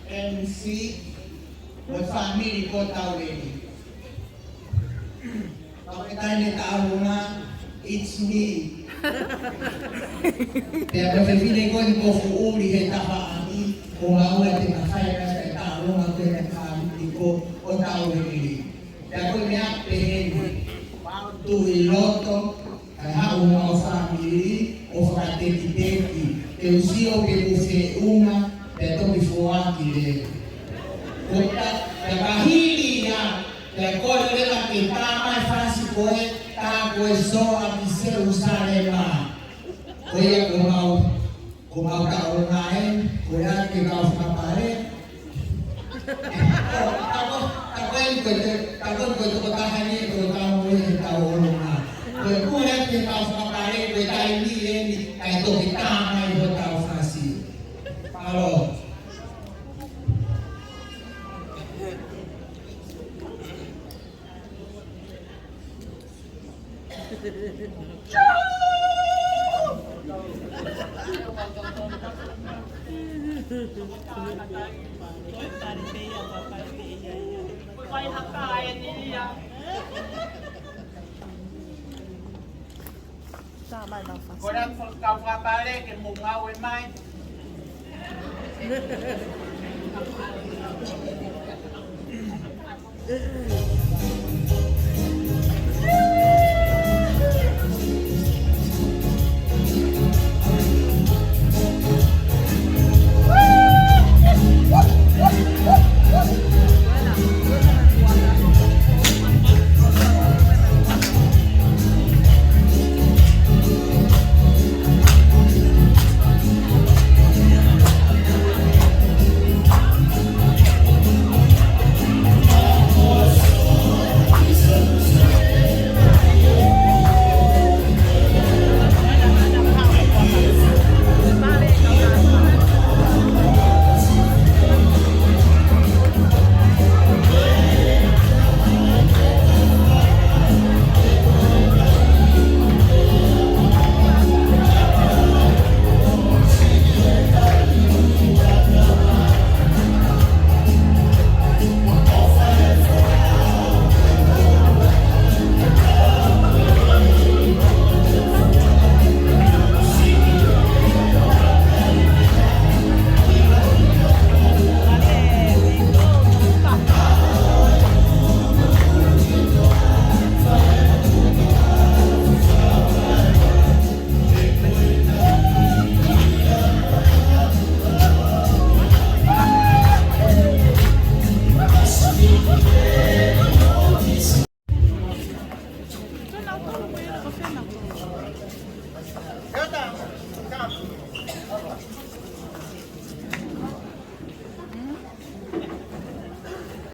MC o family ko tao rin. Kapag tayo ni tao nga, it's me. Kaya pag-feeling ko, hindi ko kuuli, hita pa ani, kung ako ay tinasaya na sa tao, nga ko yung family ko, o tao rin. Kaya ko niyapihin, to iloto, kaya una o family, o fraterniteti, e usio che use una, per tomi fuochi, kahili na, kaya la che tama e fasi koe, tako e so a bise usarema. Kaya kumaw kaunahin, kaya kikaw sa pare. Takon ko ito katahanin, kung tao mo yung tao na. Kaya kuya kikaw sa pare, kaya tayo nilin, kaya ito kitama yung tao fasi. Palo. Koran kau kapale ke mungaw e mai.